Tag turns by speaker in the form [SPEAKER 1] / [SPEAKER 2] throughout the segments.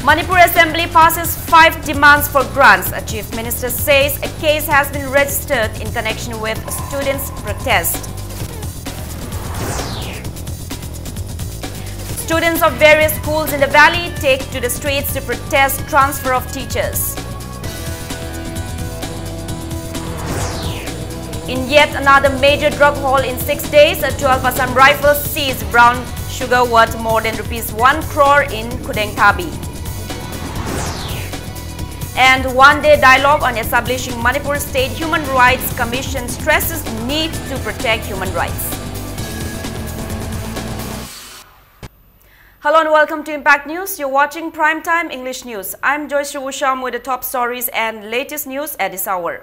[SPEAKER 1] Manipur Assembly passes 5 demands for grants. A Chief Minister says a case has been registered in connection with students' protest. Students of various schools in the valley take to the streets to protest transfer of teachers. In yet another major drug haul in 6 days, 12 Assam rifles seized brown sugar worth more than ₹1 crore in Kudengtabi. And one-day dialogue on establishing Manipur State Human Rights Commission stresses need to protect human rights. Hello and welcome to Impact News. You're watching Primetime English News. I'm Joyce Rusham with the top stories and latest news at this hour.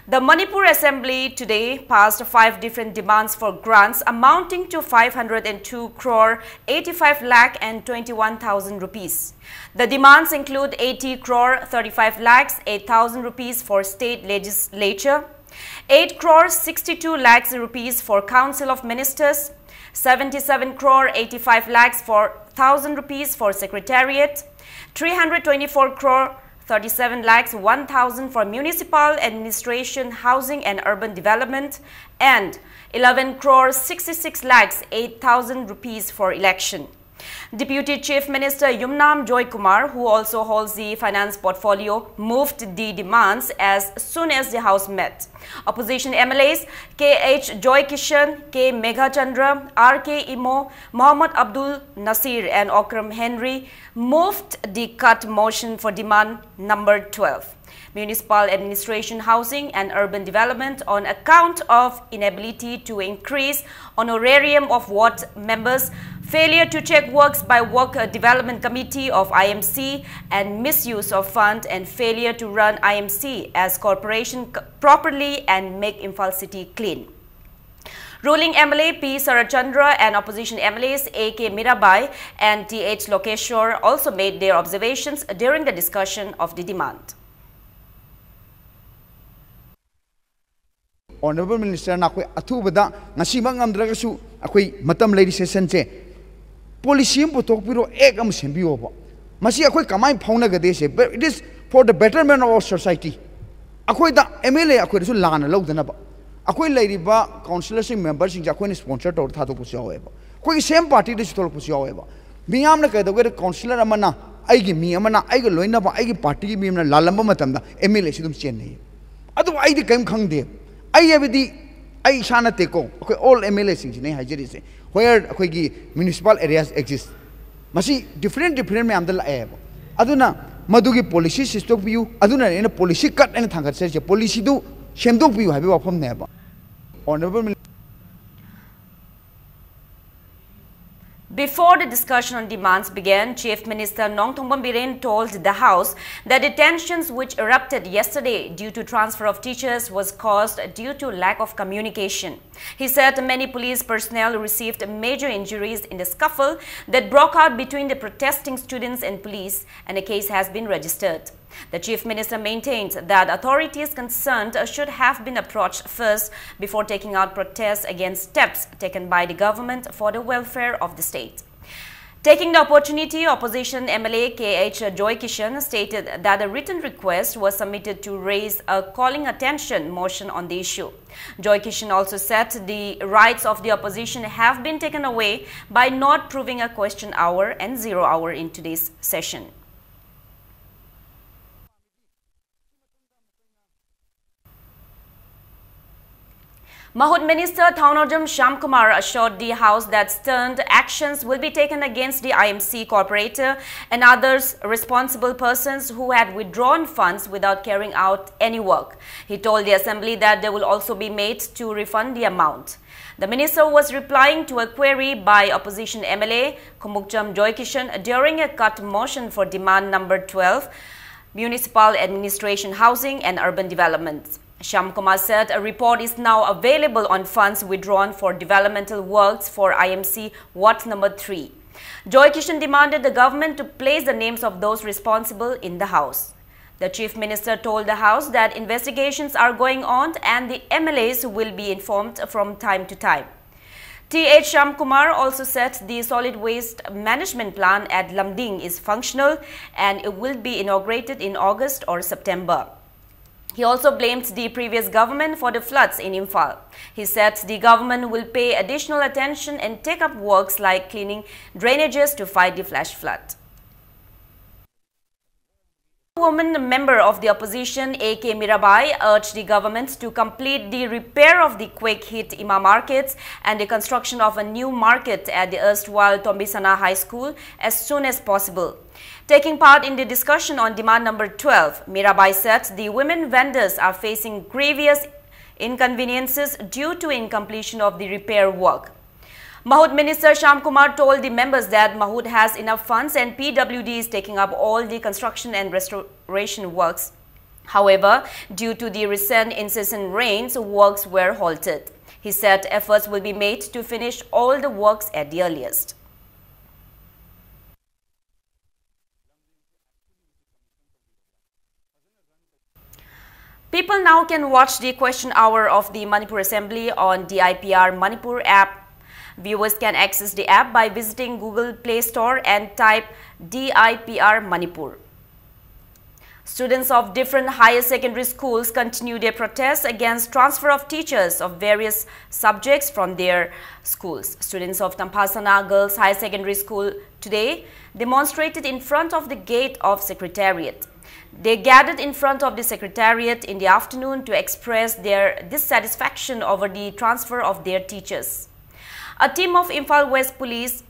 [SPEAKER 1] The Manipur Assembly today passed 5 different demands for grants amounting to 502 crore 85 lakh and 21,000 rupees. The demands include 80 crore 35 lakhs 8,000 rupees for state legislature, 8 crore 62 lakhs rupees for Council of Ministers, 77 crore 85 lakhs for 1,000 rupees for Secretariat, 324 crore 37 lakhs 1,000 for Municipal Administration, Housing and Urban Development, and 11 crore 66 lakhs 8,000 rupees for election. Deputy Chief Minister Yumnam Joy Kumar, who also holds the finance portfolio, moved the demands as soon as the House met. Opposition MLAs K.H. Joy Kishan, K. Megha Chandra, R.K. Imo, Mohammad Abdul Nasir and Okram Henry moved the cut motion for demand number 12. Municipal Administration, Housing and Urban Development on account of inability to increase honorarium of ward members, failure to check works by Work Development Committee of IMC and misuse of fund and failure to run IMC as corporation properly and make Imphal City clean. Ruling MLA P. Sarachandra and opposition MLAs A.K. Mirabai and T.H. Lokeshwar also made their observations during the discussion of the demand.
[SPEAKER 2] Honorable Minister, nakoi athubada ngasibang amdragasu akoi matam lady session che policy putok piro ek am sembiyo ba masi akoi kamai phauna gade se, but it is for the betterment of our society. Akoi da MLA akoi su lana lawdana ba akoi lady ba councillor sing members sing akoi sponsor tor tha to pusiyo ba koi same party de tol pusiyo ba miyam na kai da councillor amana aigi mi amana aigi loina ba aigi party gi mi amna lalamba matam da MLA sidum chen nei adu ai di kaim khangde I have the Shana Teko, all MLAs in where municipal areas exist. Masi different Mamdal Air. Aduna Madugi policy system view, Aduna in a policy cut and Tanka says a policy do Shemdo view have you from never. Honorable.
[SPEAKER 1] Before the discussion on demands began, Chief Minister Nongthongpam Biren told the House that the tensions which erupted yesterday due to transfer of teachers was caused due to lack of communication. He said many police personnel received major injuries in the scuffle that broke out between the protesting students and police, and a case has been registered. The Chief Minister maintains that authorities concerned should have been approached first before taking out protests against steps taken by the government for the welfare of the state. Taking the opportunity, opposition MLA K.H. Joy Kishan stated that a written request was submitted to raise a calling attention motion on the issue. Joy Kishan also said the rights of the opposition have been taken away by not proving a question hour and 0 hour in today's session. Mahud Minister Thaunojam Shamkumar assured the House that stern actions will be taken against the IMC corporator and others responsible persons who had withdrawn funds without carrying out any work. He told the Assembly that they will also be made to refund the amount. The minister was replying to a query by opposition MLA Kumukcham Joy Kishan during a cut motion for demand number 12, Municipal Administration, Housing and Urban Development. Shamkumar said a report is now available on funds withdrawn for developmental works for IMC Ward number 3. Joy Kishan demanded the government to place the names of those responsible in the House. The Chief Minister told the House that investigations are going on and the MLAs will be informed from time to time. T.H. Shamkumar also said the solid waste management plan at Lamding is functional and it will be inaugurated in August or September. He also blamed the previous government for the floods in Imphal. He said the government will pay additional attention and take up works like cleaning drainages to fight the flash flood. A woman member of the opposition, A.K. Mirabai, urged the government to complete the repair of the quake-hit Ima markets and the construction of a new market at the erstwhile Tombisana High School as soon as possible. Taking part in the discussion on demand number 12, Mirabai said the women vendors are facing grievous inconveniences due to incompletion of the repair work. Mahud Minister Shamkumar told the members that Mahud has enough funds and PWD is taking up all the construction and restoration works. However, due to the recent incessant rains, works were halted. He said efforts will be made to finish all the works at the earliest. People now can watch the question hour of the Manipur Assembly on DIPR Manipur app. Viewers can access the app by visiting Google Play Store and type DIPR Manipur. Students of different higher secondary schools continue their protests against transfer of teachers of various subjects from their schools. Students of Tampasana Girls Higher Secondary School today demonstrated in front of the gate of Secretariat. They gathered in front of the Secretariat in the afternoon to express their dissatisfaction over the transfer of their teachers. A team of Imphal West Police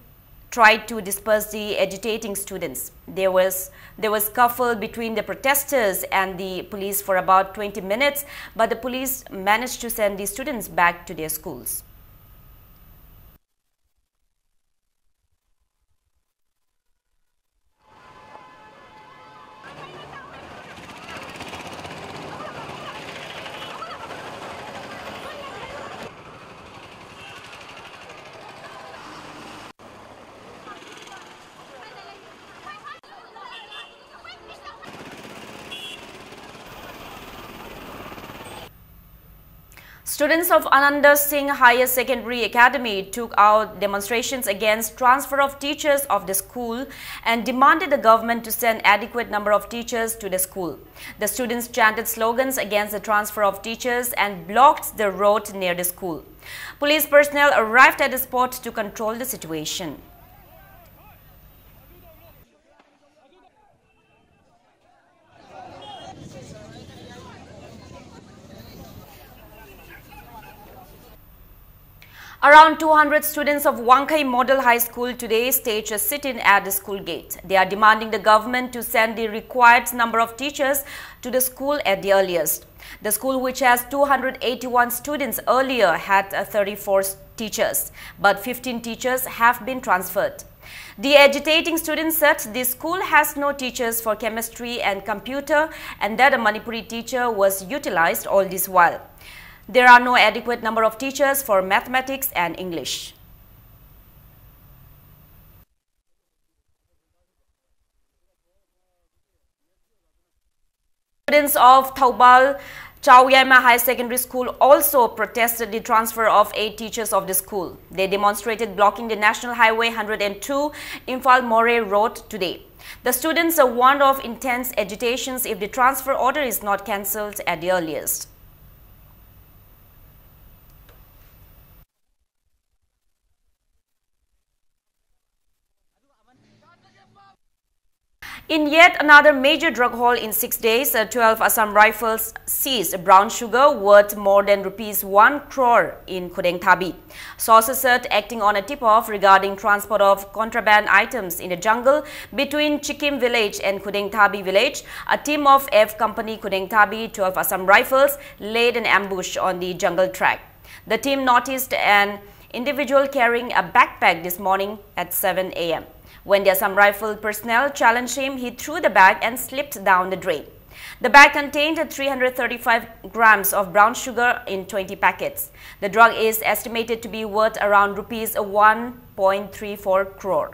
[SPEAKER 1] tried to disperse the agitating students. There was scuffle between the protesters and the police for about 20 minutes, but the police managed to send the students back to their schools. Students of Ananda Singh Higher Secondary Academy took out demonstrations against transfer of teachers of the school and demanded the government to send adequate number of teachers to the school. The students chanted slogans against the transfer of teachers and blocked the road near the school. Police personnel arrived at the spot to control the situation. Around 200 students of Wangkai Model High School today staged a sit-in at the school gate. They are demanding the government to send the required number of teachers to the school at the earliest. The school, which has 281 students earlier, had 34 teachers, but 15 teachers have been transferred. The agitating students said the school has no teachers for chemistry and computer and that a Manipuri teacher was utilized all this while. There are no adequate number of teachers for mathematics and English. Students of Thaubal Chauyama High Secondary School also protested the transfer of 8 teachers of the school. They demonstrated blocking the National Highway 102 Imphal More Road today. The students are warned of intense agitations if the transfer order is not cancelled at the earliest. In yet another major drug haul in 6 days, 12 Assam Rifles seized brown sugar worth more than ₹1 crore in Khudeng Thabi. Sources said acting on a tip-off regarding transport of contraband items in the jungle between Chikim village and Khudeng Thabi village, a team of F Company Khudeng Thabi 12 Assam Rifles laid an ambush on the jungle track. The team noticed an individual carrying a backpack this morning at 7 a.m. When the Assam Rifle personnel challenged him, he threw the bag and slipped down the drain. The bag contained 335 grams of brown sugar in 20 packets. The drug is estimated to be worth around ₹1.34 crore.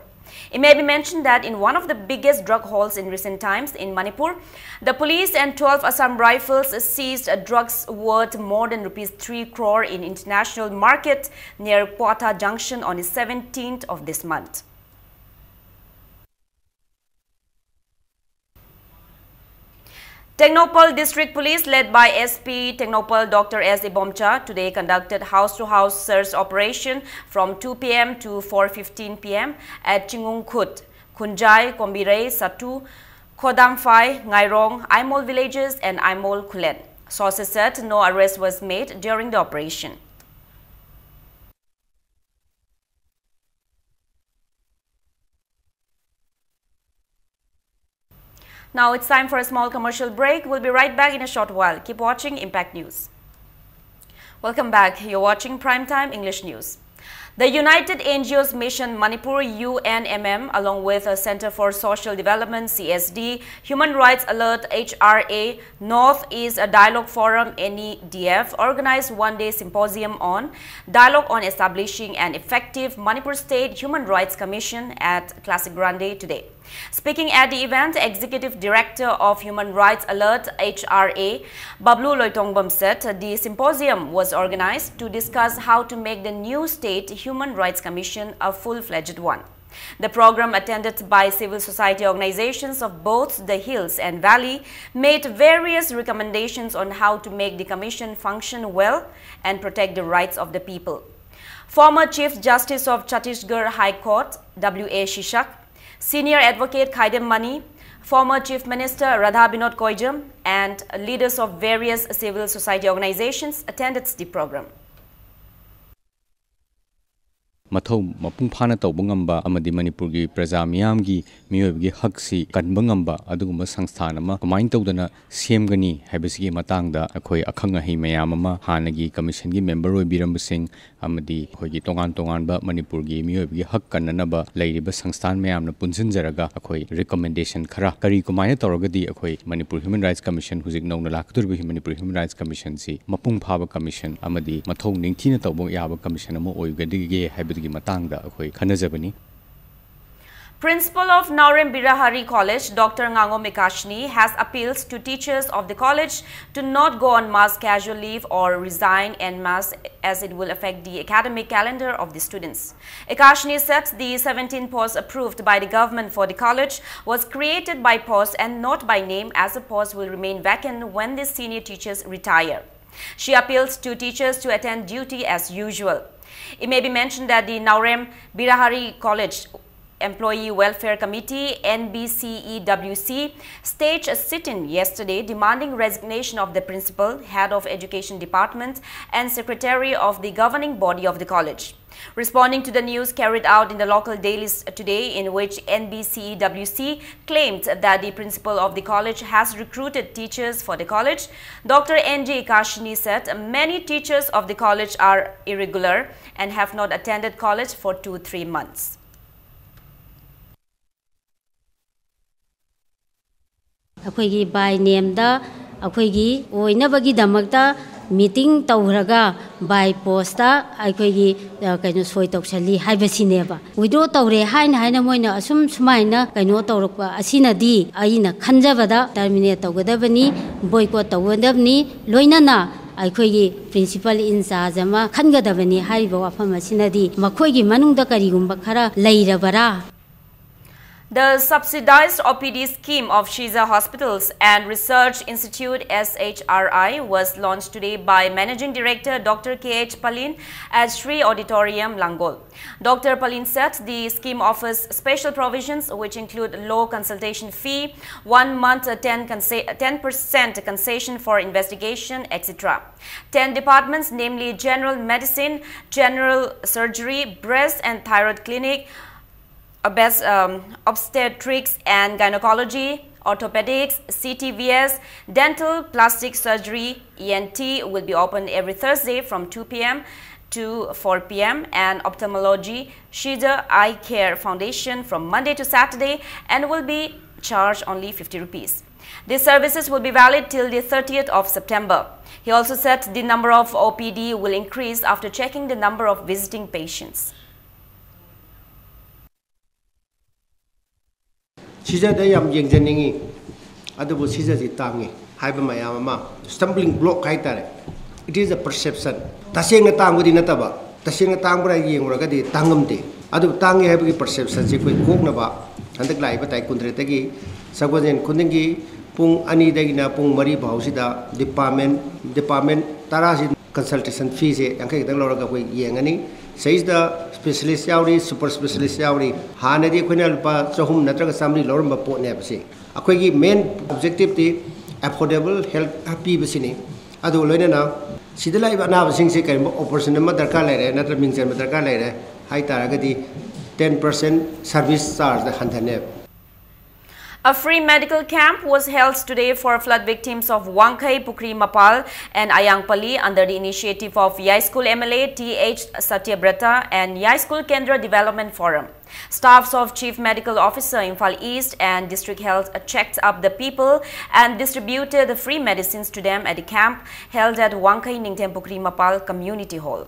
[SPEAKER 1] It may be mentioned that in one of the biggest drug hauls in recent times in Manipur, the police and 12 Assam Rifles seized drugs worth more than rupees 3 crore in international market near Kwata Junction on the 17th of this month. Technopal District Police, led by SP Technopal Dr. S. Ibomcha, today conducted house-to-house search operation from 2 p.m. to 4:15 p.m. at Chingungkhut, Kunjai, Kombirei, Satu, Khodamphai, Ngairong, Aimol villages and Aimol Kulen. Sources said no arrest was made during the operation. Now it's time for a small commercial break. We'll be right back in a short while. Keep watching Impact News. Welcome back. You're watching Primetime English News. The United NGOs Mission Manipur UNMM, along with a Center for Social Development CSD, Human Rights Alert HRA, Northeast Dialogue Forum NEDF, organized one-day symposium on Dialogue on Establishing an Effective Manipur State Human Rights Commission at Classic Grande today. Speaking at the event, Executive Director of Human Rights Alert HRA, Bablu Loitongbam, said the symposium was organized to discuss how to make the new State Human Rights Commission a full-fledged one. The program, attended by civil society organizations of both the hills and valley, made various recommendations on how to make the commission function well and protect the rights of the people. Former Chief Justice of Chhattisgarh High Court, W.A. Shishak, Senior Advocate Khaidem Mani, former Chief Minister Radha Binod Koijam, and leaders of various civil society organizations attended the program.
[SPEAKER 3] Mathau mapung phana tawba ngamba amadi Manipur gi praja miyam gi miyob gi haksi kanba ngamba aduguma sangsthana ma kamain tawdana semgani habisi gi matang da akhoi akhang ahi mayam ama hanagi commission gi member oi biram sing amadi khoi gi tongan ba Manipur gi miyob gi hak kanna ba leiriba sangsthan mayam na punjin jaraga akhoi recommendation khara kari kumaina tawragadi akhoi Manipur Human Rights Commission hujik nongna lakturbi Manipur Human Rights Commission si mapung phaba commission amadi mathau ningthina tawba yaba commission ama oigadi ge
[SPEAKER 1] Principal of Naurem Birahari College, Dr. Ngango Mikashni, has appealed to teachers of the college to not go on mass casual leave or resign en masse, as it will affect the academic calendar of the students. Ikashni said the 17 posts approved by the government for the college was created by post and not by name, as the post will remain vacant when the senior teachers retire. She appeals to teachers to attend duty as usual. It may be mentioned that the Naurem Birahari College Employee Welfare Committee NBCEWC staged a sit-in yesterday demanding resignation of the principal, head of education department and secretary of the governing body of the college. Responding to the news carried out in the local dailies today, in which NBCEWC claimed that the principal of the college has recruited teachers for the college, Dr. N.J. Ikashni said many teachers of the college are irregular and have not attended college for 2-3 months.
[SPEAKER 4] Akoigi by name da akoigi oinabagi damakta meeting tawraga by posta akoigi kaino soi tawsali haibasineba withdraw tawre haina moina asum sumaina kaino tawrokpa asinadi aina khanjabada terminate tawgadabani boycott tawgadabni loinana aikoigi principal in charge ama khangadabani haiba wafam asinadi makoigi manungda karigumba khara leirabara.
[SPEAKER 1] The subsidized OPD scheme of Shiza Hospitals and Research Institute SHRI was launched today by Managing Director Dr. K.H. Palin at Sri Auditorium, Langol. Dr. Palin said the scheme offers special provisions which include low consultation fee, 1 month 10% concession for investigation, etc. 10 departments, namely General Medicine, General Surgery, Breast and Thyroid Clinic, obstetrics and gynecology, orthopedics, CTVS, dental, plastic surgery, ENT will be open every Thursday from 2 p.m. to 4 p.m. and ophthalmology, Shida Eye Care Foundation from Monday to Saturday and will be charged only 50 rupees. These services will be valid till the 30th of September. He also said the number of OPD will increase after checking the number of visiting patients.
[SPEAKER 5] Sijada yam yengjaningi adubu sijaji tangi haiba mayama stumbling block haitare. It is a perception. Tasing tangudi nataba tasing tangbra yengraga di tangamde adu tangi haiba perception si koi koknaba handak lai batai kundretagi sagwajen kundingi pung ani dagina pung mari bausida department tarasi consultation fees yankai dang loraga koi yengani says the specialist yauri super specialist yauri hanadi khoina lupa chahum natraga samri loramba potne basi akhoi main objective ti affordable health happy basini adu loina na sidalai bana basing se kai operation ma darkar laire natra mingchen ma darkar laire hai taragadi 10% service charge the hanthane.
[SPEAKER 1] A free medical camp was held today for flood victims of Wangkai, Pukri Mapal and Ayangpali under the initiative of Yai School MLA T.H. Satyabrata and Yai School Kendra Development Forum. Staffs of Chief Medical Officer Imphal East and District Health checked up the people and distributed the free medicines to them at the camp held at Wangkai Ningthem Pukri Mapal Community Hall.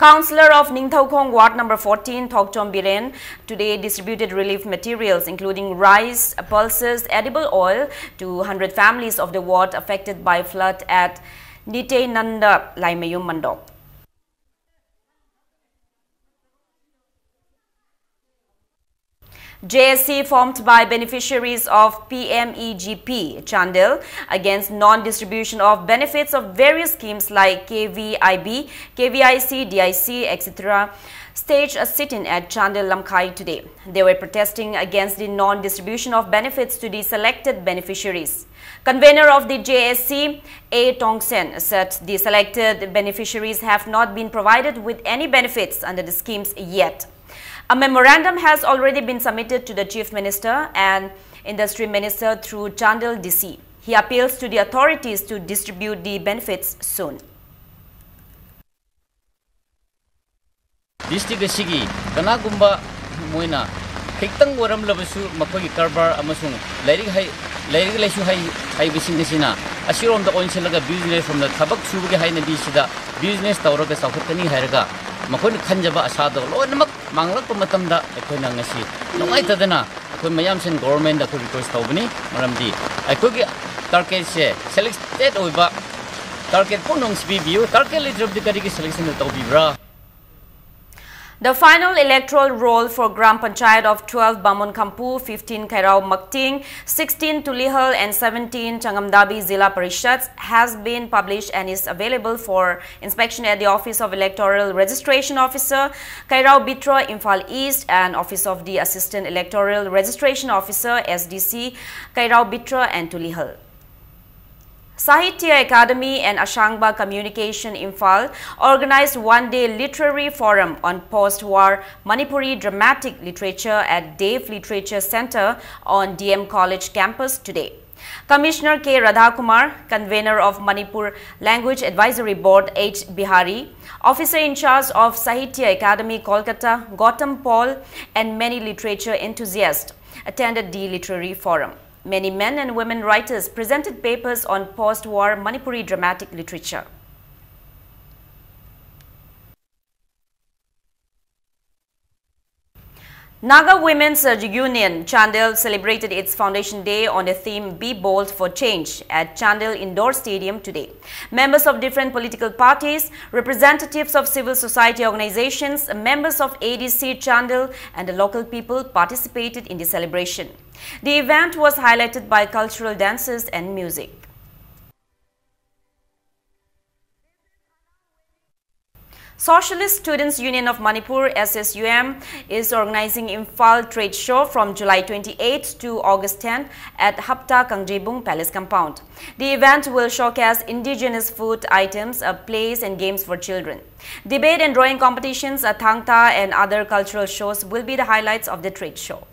[SPEAKER 1] Councillor of Ningthaukong Ward number 14, Thokchom Biren, today distributed relief materials including rice, pulses, edible oil to 100 families of the ward affected by flood at Nite Nanda Laimayum Mandok. JSC formed by beneficiaries of PMEGP Chandel against non-distribution of benefits of various schemes like KVIB, KVIC, DIC, etc. staged a sit-in at Chandel Lamkai today. They were protesting against the non-distribution of benefits to the selected beneficiaries. Convener of the JSC, A. Tongsen, said the selected beneficiaries have not been provided with any benefits under the schemes yet. A memorandum has already been submitted to the Chief Minister and Industry Minister through Chandel DC. He appeals to the authorities to distribute the benefits soon.
[SPEAKER 6] District Sigi, Kanagumba Moina, Hectang Waram Labasu, Makoi Karbar, Amasung, Lady Hai Visingasina, assure on the Onsilaga business from the Tabak Suga Haina Dishida, business Tauraka Sakani Haraga, Makoni Kanjaba Asado, Lord Manglak Matamda, Ekonangasi, no later than a Mayamson government that could request Tobani, Maramdi. I could get Tarket selected over Target Ponongs view, Target later of the Kariki selection of Tobibra.
[SPEAKER 1] The final electoral roll for Gram Panchayat of 12 Bamon Kampu, 15 Kairao Makting, 16 Tulihal and 17 Changamdabi Zilla Parishads has been published and is available for inspection at the Office of Electoral Registration Officer, Kairao Bitra, Imphal East, and Office of the Assistant Electoral Registration Officer, SDC, Kairao Bitra and Tulihal. Sahitya Academy and Ashangba Communication Imphal organized one-day literary forum on post-war Manipuri dramatic literature at Dev Literature Center on DM College campus today. Commissioner K. Radhakumar, convener of Manipur Language Advisory Board H. Bihari, officer in charge of Sahitya Academy Kolkata, Gautam Paul, and many literature enthusiasts attended the literary forum. Many men and women writers presented papers on post-war Manipuri dramatic literature. Naga Women's Union Chandel celebrated its foundation day on the theme Be Bold for Change at Chandel Indoor Stadium today. Members of different political parties, representatives of civil society organizations, members of ADC Chandel and the local people participated in the celebration. The event was highlighted by cultural dances and music. Socialist Students Union of Manipur SSUM is organizing Imphal Trade Show from July 28 to August 10 at Hapta Kangjebung Palace Compound. The event will showcase indigenous food items, plays and games for children. Debate and drawing competitions, a thangta and other cultural shows will be the highlights of the trade show.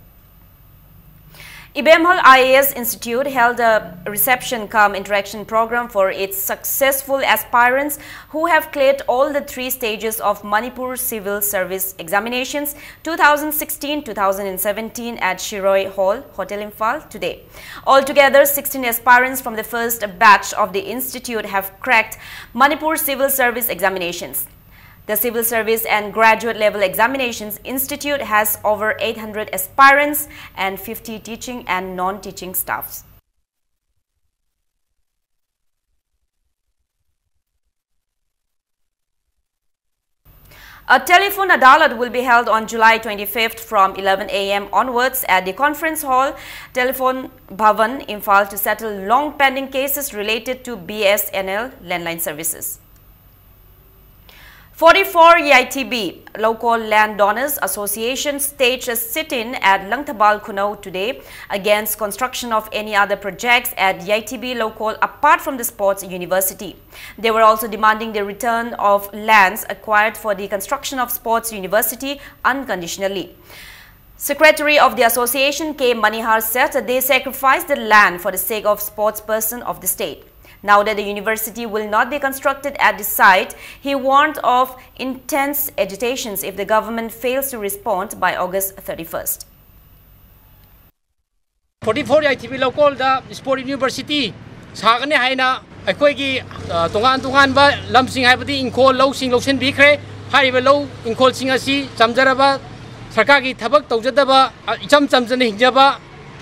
[SPEAKER 1] Ibemhal IAS Institute held a reception-cum-interaction program for its successful aspirants who have cleared all the 3 stages of Manipur Civil Service Examinations 2016-2017 at Shiroi Hall, Hotel Imphal today. Altogether, 16 aspirants from the first batch of the institute have cracked Manipur Civil Service Examinations. The Civil Service and Graduate Level Examinations Institute has over 800 aspirants and 50 teaching and non-teaching staffs. A telephone adalat will be held on July 25th from 11 a.m. onwards at the Conference Hall, Telephone Bhavan, Imphal to settle long-pending cases related to BSNL landline services. 44 YITB Local Landowners Association staged a sit-in at Langtabal, Kunau today against construction of any other projects at YITB Local apart from the Sports University. They were also demanding the return of lands acquired for the construction of Sports University unconditionally. Secretary of the association K. Manihar said that they sacrificed the land for the sake of sports person of the state. Now that the university will not be constructed at the site, he warned of intense agitations if the government fails to respond by August 31st.
[SPEAKER 7] 44 ITV local the Sport University sagane haina akoigi tongan ba lamsing haibadi inkol low sing lotion bikre hariba low inkol sing asi chamjaraba sarkar gi thabak tawjadaba icham chamjane hinjaba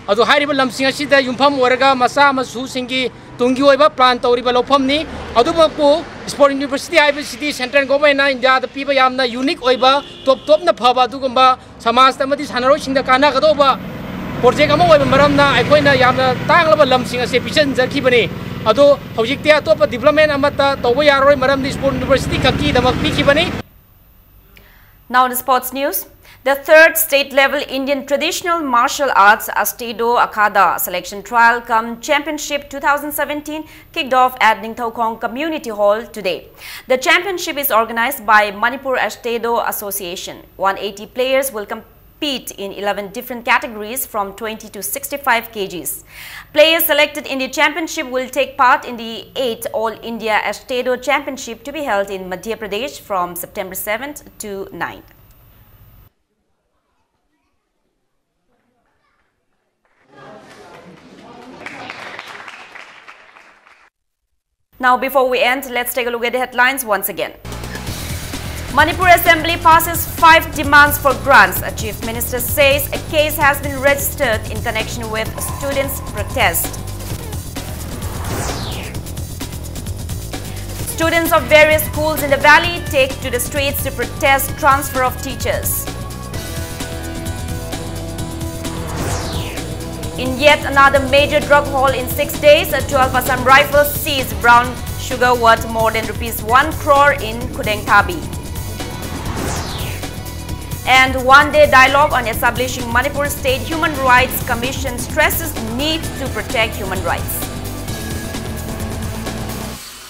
[SPEAKER 7] adu hariba lamsing asi da yumpham oraga masa masu singi tungi oiba plan tawriba lofamni adubaku Sport University IBCD Central Government na India da piba yamna unique oiba top na phaba adugumba samaj tamadi sanaroi singda kana gadoba project ama oiba maramna aikoina yamna tanglaba lamsing ase pichen jarkhibani adu hojikte atopa development amata tawba yaroi maramdi Sport University khaki damak pikibani.
[SPEAKER 1] Now the sports news. The third state-level Indian traditional martial arts Astedo Akada selection trial cum championship 2017 kicked off at Ningthaukong Community Hall today. The championship is organized by Manipur Astedo Association. 180 players will compete in 11 different categories from 20 to 65 kgs. Players selected in the championship will take part in the 8th All India Astedo Championship to be held in Madhya Pradesh from September 7th to 9th. Now, before we end, let's take a look at the headlines once again. Manipur Assembly passes 5 demands for grants. A Chief Minister says a case has been registered in connection with students' protest. Students of various schools in the valley take to the streets to protest transfer of teachers. In yet another major drug haul in 6 days, 12 Assam rifles seized brown sugar worth more than ₹1 crore in Kudengtabi. And one-day dialogue on establishing Manipur State Human Rights Commission stresses need to protect human rights.